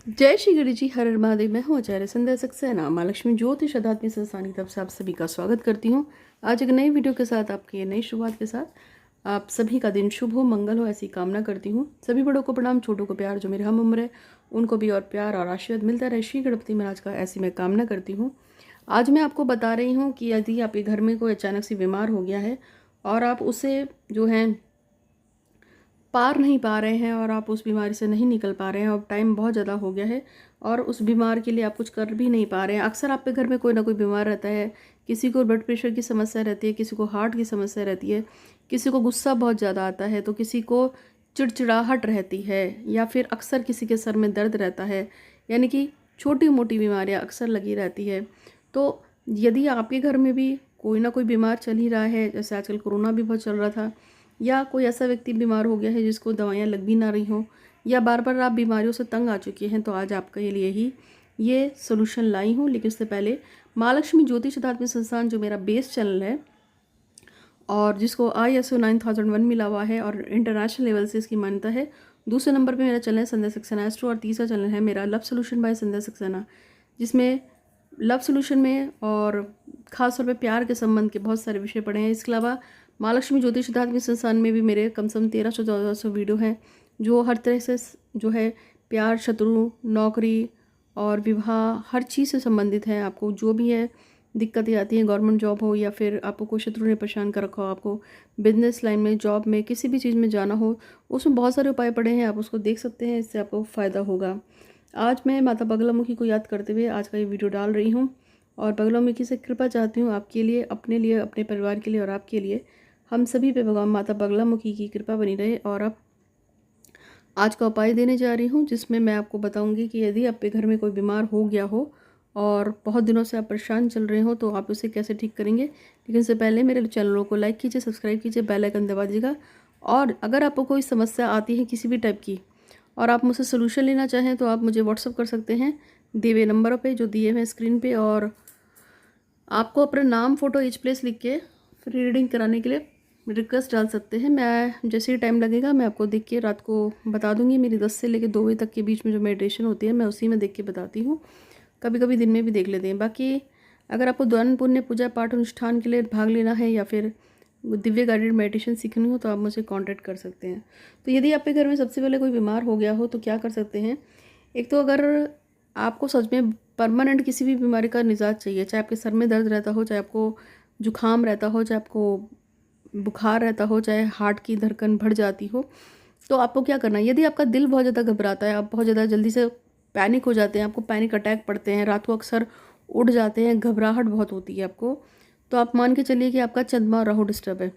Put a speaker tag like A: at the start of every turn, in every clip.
A: जय श्री गणेश जी, हर हर महादेव। मैं हूँ आचार्य संध्या सक्सेना, माँ लक्ष्मी ज्योतिष अध्यात्म संस्थान की तरफ से आप सभी का स्वागत करती हूँ। आज एक नई वीडियो के साथ, आपकी नई शुरुआत के साथ आप सभी का दिन शुभ हो, मंगल हो, ऐसी कामना करती हूँ। सभी बड़ों को प्रणाम, छोटों को प्यार। जो मेरे हम उम्र है उनको भी और प्यार और आशीर्वाद मिलता रहे श्री गणपति महाराज का, ऐसी मैं कामना करती हूँ। आज मैं आपको बता रही हूँ कि यदि आपके घर में कोई अचानक से बीमार हो गया है और आप उसे जो है पार नहीं पा रहे हैं और आप उस बीमारी से नहीं निकल पा रहे हैं और टाइम बहुत ज़्यादा हो गया है और उस बीमार के लिए आप कुछ कर भी नहीं पा रहे हैं। अक्सर आपके घर में कोई ना कोई बीमार रहता है। किसी को ब्लड प्रेशर की समस्या रहती है, किसी को हार्ट की समस्या रहती है, किसी को गुस्सा बहुत ज़्यादा आता है, तो किसी को चिड़चिड़ाहट रहती है, या फिर अक्सर किसी के सर में दर्द रहता है। यानी कि छोटी मोटी बीमारियाँ अक्सर लगी रहती है। तो यदि आपके घर में भी कोई ना कोई बीमार चल ही रहा है, जैसे आजकल कोरोना भी बहुत चल रहा था, या कोई ऐसा व्यक्ति बीमार हो गया है जिसको दवाइयाँ लग भी ना रही हों, या बार बार आप बीमारियों से तंग आ चुके हैं, तो आज आपके लिए ही ये सोल्यूशन लाई हूँ। लेकिन उससे पहले माँ लक्ष्मी ज्योतिष अध्यात्म संस्थान, जो मेरा बेस चैनल है और जिसको ISO 9001 मिला हुआ है और इंटरनेशनल लेवल से इसकी मान्यता है। दूसरे नंबर पे मेरा चैनल है संध्या सक्सेना एस्ट्रो, और तीसरा चैनल है मेरा लव सोल्यूशन बाय संध्या सक्सेना, जिसमें लव सोल्यूशन में और ख़ास तौर पे प्यार के संबंध के बहुत सारे विषय पढ़े हैं। इसके अलावा माँ लक्ष्मी ज्योतिष अध्यात्म संस्थान में भी मेरे कम से कम 1300-1400 वीडियो हैं, जो हर तरह से जो है प्यार, शत्रु, नौकरी और विवाह, हर चीज़ से संबंधित है। आपको जो भी है दिक्कतें आती हैं, गवर्नमेंट जॉब हो या फिर आपको कोई शत्रु ने परेशान कर रखा हो, आपको बिजनेस लाइन में, जॉब में, किसी भी चीज़ में जाना हो, उसमें बहुत सारे उपाय पड़े हैं, आप उसको देख सकते हैं, इससे आपको फ़ायदा होगा। आज मैं माता बगलामुखी को याद करते हुए आज का ये वीडियो डाल रही हूँ और बगलामुखी से कृपा चाहती हूँ आपके लिए, अपने परिवार के लिए और आपके लिए। हम सभी पे भगवान माता बगलामुखी की कृपा बनी रहे। और अब आज का उपाय देने जा रही हूँ, जिसमें मैं आपको बताऊँगी कि यदि आपके घर में कोई बीमार हो गया हो और बहुत दिनों से आप परेशान चल रहे हो, तो आप उसे कैसे ठीक करेंगे। लेकिन इससे पहले मेरे चैनलों को लाइक कीजिए, सब्सक्राइब कीजिए, बेल आइकन दबा दीजिएगा। और अगर आपको कोई समस्या आती है किसी भी टाइप की और आप मुझसे सोल्यूशन लेना चाहें, तो आप मुझे व्हाट्सअप कर सकते हैं दिए हुए नंबरों पे, जो दिए हुए हैं स्क्रीन पे। और आपको अपना नाम, फ़ोटो, एज, प्लेस लिख के फ्री रीडिंग कराने के लिए रिक्वेस्ट डाल सकते हैं। मैं जैसे ही टाइम लगेगा मैं आपको देख के रात को बता दूंगी। मेरी 10 से लेकर 2 बजे तक के बीच में जो मेडिटेशन होती है, मैं उसी में देख के बताती हूँ। कभी कभी दिन में भी देख लेते हैं। बाकी अगर आपको दान पुण्य, पूजा पाठ, अनुष्ठान के लिए भाग लेना है या फिर दिव्य गाइडेड मेडिटेशन सीखनी हो, तो आप मुझे कांटेक्ट कर सकते हैं। तो यदि आपके घर में सबसे पहले कोई बीमार हो गया हो, तो क्या कर सकते हैं। एक तो अगर आपको सच में परमानेंट किसी भी बीमारी का निजात चाहिए, चाहे आपके सर में दर्द रहता हो, चाहे आपको जुकाम रहता हो, चाहे आपको बुखार रहता हो, चाहे हार्ट की धड़कन बढ़ जाती हो, तो आपको क्या करना है। यदि आपका दिल बहुत ज़्यादा घबराता है, आप बहुत ज़्यादा जल्दी से पैनिक हो जाते हैं, आपको पैनिक अटैक पड़ते हैं, रात को अक्सर उड़ जाते हैं, घबराहट बहुत होती है आपको, तो आप मान के चलिए कि आपका चंद्रमा और राहु डिस्टर्ब है।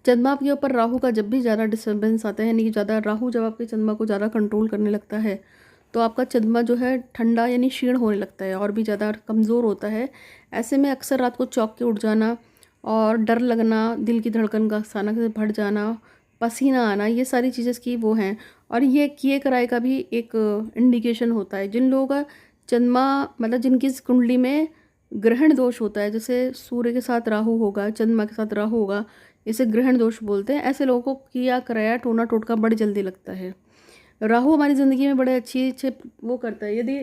A: चंद्रमा के ऊपर राहु का जब भी ज़्यादा डिस्टर्बेंस आता है, यानी कि ज़्यादा राहु जब आपके चंद्रमा को ज़्यादा कंट्रोल करने लगता है, तो आपका चंद्रमा जो है ठंडा यानी क्षीण होने लगता है और भी ज़्यादा कमज़ोर होता है। ऐसे में अक्सर रात को चौंक के उठ जाना और डर लगना, दिल की धड़कन का अचानक से बढ़ जाना, पसीना आना, ये सारी चीज़ें इसकी वो हैं। और ये किए कराए का भी एक इंडिकेशन होता है। जिन लोगों का चंद्रमा, मतलब जिनकी इस कुंडली में ग्रहण दोष होता है, जैसे सूर्य के साथ राहु होगा, चंद्रमा के साथ राहु होगा, इसे ग्रहण दोष बोलते हैं। ऐसे लोगों को किया कराया, टोना टोटका बड़ी जल्दी लगता है। राहु हमारी ज़िंदगी में बड़े अच्छे अच्छे वो करता है। यदि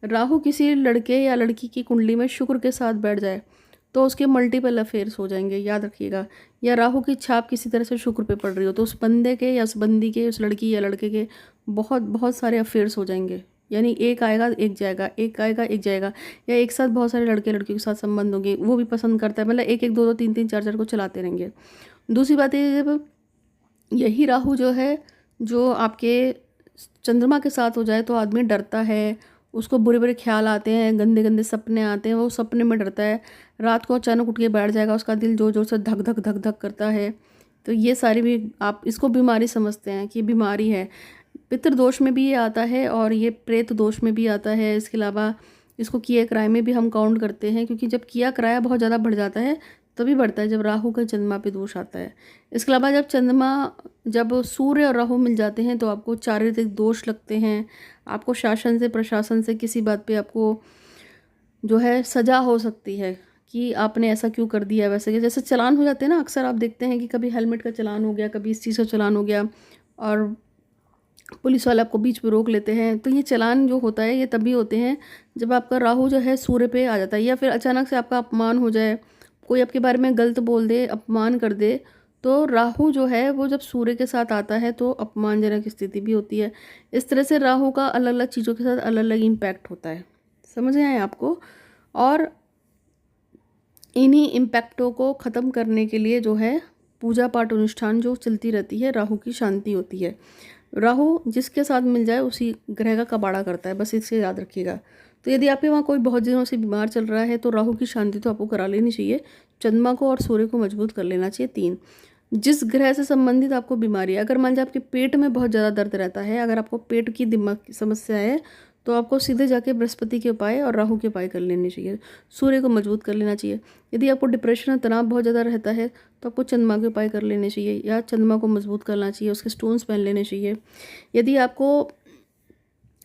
A: राहु किसी लड़के या लड़की की कुंडली में शुक्र के साथ बैठ जाए, तो उसके मल्टीपल अफेयर्स हो जाएंगे, याद रखिएगा। या राहु की छाप किसी तरह से शुक्र पे पड़ रही हो, तो उस बंदे के या उस बंदी के, उस लड़की या लड़के के बहुत बहुत सारे अफेयर्स हो जाएंगे। यानी एक आएगा एक जाएगा, एक आएगा एक जाएगा, या एक साथ बहुत सारे लड़के लड़कियों के साथ संबंध होंगे, वो भी पसंद करता है, मतलब एक एक दो दो तीन तीन चार चार को चलाते रहेंगे। दूसरी बात ये, जब यही राहु जो है, जो आपके चंद्रमा के साथ हो जाए, तो आदमी डरता है, उसको बुरे बुरे ख्याल आते हैं, गंदे गंदे सपने आते हैं, वो सपने में डरता है, रात को अचानक उठ के बैठ जाएगा, उसका दिल जोर जोर से धक धक धक धक करता है। तो ये सारी भी आप इसको बीमारी समझते हैं कि बीमारी है। पितृदोष में भी ये आता है और ये प्रेत दोष में भी आता है। इसके अलावा इसको किया कराए में भी हम काउंट करते हैं, क्योंकि जब किया कराया बहुत ज़्यादा बढ़ जाता है, तभी बढ़ता है जब राहु का चंद्रमा पे दोष आता है। इसके अलावा जब सूर्य और राहु मिल जाते हैं, तो आपको चारित्रिक दोष लगते हैं। आपको शासन से, प्रशासन से किसी बात पे आपको जो है सजा हो सकती है कि आपने ऐसा क्यों कर दिया, वैसे कि जैसे चालान हो जाते हैं ना, अक्सर आप देखते हैं कि कभी हेलमेट का चालान हो गया, कभी इस चीज़ का चालान हो गया। और पुलिस वाले आपको बीच में रोक लेते हैं। तो ये चालान जो होता है ये तभी होते हैं जब आपका राहु जो है सूर्य पे आ जाता है, या फिर अचानक से आपका अपमान हो जाए, कोई आपके बारे में गलत बोल दे, अपमान कर दे। तो राहु जो है वो जब सूर्य के साथ आता है तो अपमानजनक स्थिति भी होती है। इस तरह से राहु का अलग अलग चीज़ों के साथ अलग अलग इम्पैक्ट होता है। समझ आए आपको? और इन्हीं इम्पैक्टों को ख़त्म करने के लिए जो है पूजा पाठ अनुष्ठान जो चलती रहती है, राहु की शांति होती है। राहु जिसके साथ मिल जाए उसी ग्रह का कबाड़ा करता है, बस इसे याद रखिएगा। तो यदि आपके वहाँ कोई बहुत दिनों से बीमार चल रहा है तो राहु की शांति तो आपको करा लेनी चाहिए। चंद्रमा को और सूर्य को मजबूत कर लेना चाहिए। 3, जिस ग्रह से संबंधित आपको बीमारी है, अगर मान लीजिए आपके पेट में बहुत ज़्यादा दर्द रहता है, अगर आपको पेट की दिमाग की समस्या है, तो आपको सीधे जाके बृहस्पति के उपाय और राहु के उपाय कर लेने चाहिए। सूर्य को मजबूत कर लेना चाहिए। यदि आपको डिप्रेशन और तनाव बहुत ज़्यादा रहता है तो आपको चंद्रमा के उपाय कर लेने चाहिए, या चंद्रमा को मजबूत करना चाहिए, उसके स्टोन्स पहन लेने चाहिए। यदि आपको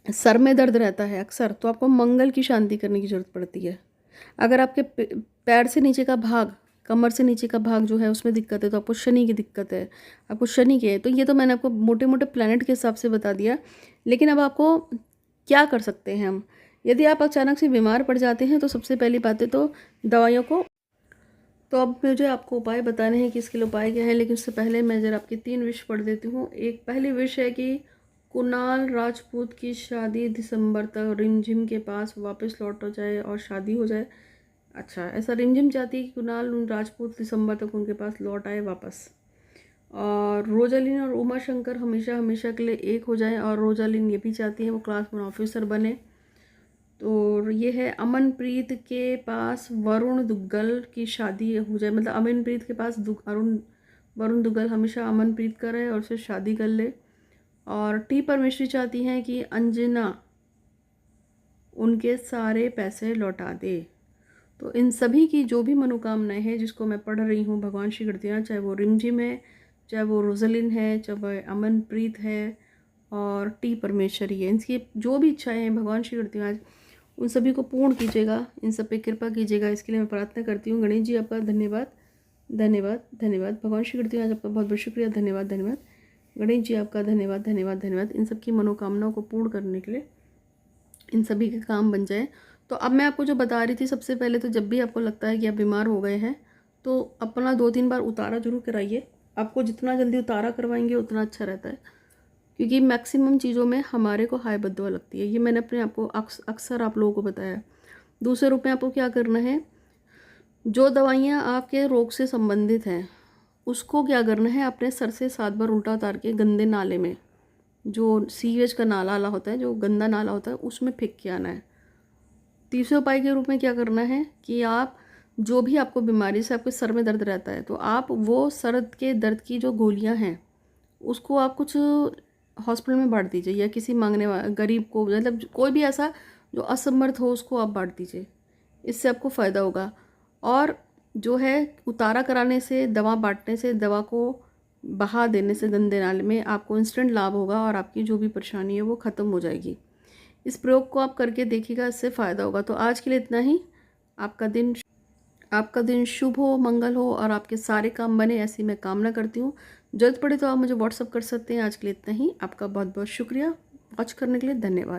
A: सर में दर्द रहता है अक्सर, तो आपको मंगल की शांति करने की ज़रूरत पड़ती है। अगर आपके पैर से नीचे का भाग, कमर से नीचे का भाग जो है उसमें दिक्कत है, तो आपको शनि की दिक्कत है, आपको शनि की है। तो ये तो मैंने आपको मोटे मोटे प्लैनेट के हिसाब से बता दिया। लेकिन अब आपको क्या कर सकते हैं हम? यदि आप अचानक से बीमार पड़ जाते हैं तो सबसे पहली बात है तो दवाइयों को, तो अब मुझे आपको उपाय बताने हैं कि इसके लिए उपाय क्या है। लेकिन उससे पहले मैं ज़रा आपकी 3 विश पढ़ देती हूँ। एक पहली विश है कि कुणाल राजपूत की शादी दिसंबर तक रिमझिम के पास वापस लौट जाए और शादी हो जाए। अच्छा, ऐसा रिमझिम चाहती है कि कुणाल राजपूत दिसंबर तक उनके पास लौट आए वापस। और रोजालिन और उमा शंकर हमेशा हमेशा के लिए एक हो जाएं, और रोजालिन ये भी चाहती है वो क्लास 1 ऑफिसर बने। तो ये है अमनप्रीत के पास वरुण दुग्गल की शादी हो जाए, मतलब अमनप्रीत के पास वरुण दुग्गल हमेशा अमनप्रीत का रहे और उससे शादी कर ले। और टी परमेश्वरी चाहती हैं कि अंजना उनके सारे पैसे लौटा दे। तो इन सभी की जो भी मनोकामनाएं हैं जिसको मैं पढ़ रही हूँ भगवान श्री कृष्ण, चाहे वो रिमझिम है, चाहे वो रोजलिन है, चाहे वो अमनप्रीत है और टी परमेश्वरी है, इनकी जो भी इच्छाएं हैं भगवान श्री कृष्ण आज उन सभी को पूर्ण कीजिएगा, इन सब पे कृपा कीजिएगा। इसके लिए मैं प्रार्थना करती हूँ। गणेश जी आपका धन्यवाद धन्यवाद धन्यवाद। भगवान श्री कृष्ण आज आपका बहुत बहुत शुक्रिया, धन्यवाद धन्यवाद। गणेश जी आपका धन्यवाद धन्यवाद धन्यवाद। इन सब की मनोकामनाओं को पूर्ण करने के लिए इन सभी के काम बन जाए। तो अब मैं आपको जो बता रही थी, सबसे पहले तो जब भी आपको लगता है कि आप बीमार हो गए हैं तो अपना 2-3 बार उतारा जरूर कराइए। आपको जितना जल्दी उतारा करवाएंगे उतना अच्छा रहता है, क्योंकि मैक्सिमम चीज़ों में हमारे को हाई बददुआ लगती है। ये मैंने अपने आपको अक्सर आप लोगों को बताया। दूसरे रूप में आपको क्या करना है, जो दवाइयाँ आपके रोग से संबंधित हैं उसको क्या करना है, अपने सर से 7 बार उल्टा उतार के गंदे नाले में, जो सीवेज का नाला होता है, जो गंदा नाला होता है, उसमें फेंक के आना है। तीसरे उपाय के रूप में क्या करना है कि आप जो भी आपको बीमारी से आपके सर में दर्द रहता है तो आप वो सर के दर्द की जो गोलियां हैं उसको आप कुछ हॉस्पिटल में बांट दीजिए, या किसी मांगने वाले गरीब को, मतलब कोई भी ऐसा जो असमर्थ हो उसको आप बांट दीजिए। इससे आपको फ़ायदा होगा। और जो है उतारा कराने से, दवा बांटने से, दवा को बहा देने से गंदे नाले में आपको इंस्टेंट लाभ होगा और आपकी जो भी परेशानी है वो ख़त्म हो जाएगी। इस प्रयोग को आप करके देखिएगा, इससे फ़ायदा होगा। तो आज के लिए इतना ही। आपका दिन शुभ हो, मंगल हो और आपके सारे काम बने, ऐसी मैं कामना करती हूँ। जल्द पड़े तो आप मुझे व्हाट्सअप कर सकते हैं। आज के लिए इतना ही। आपका बहुत बहुत शुक्रिया। वॉच करने के लिए धन्यवाद।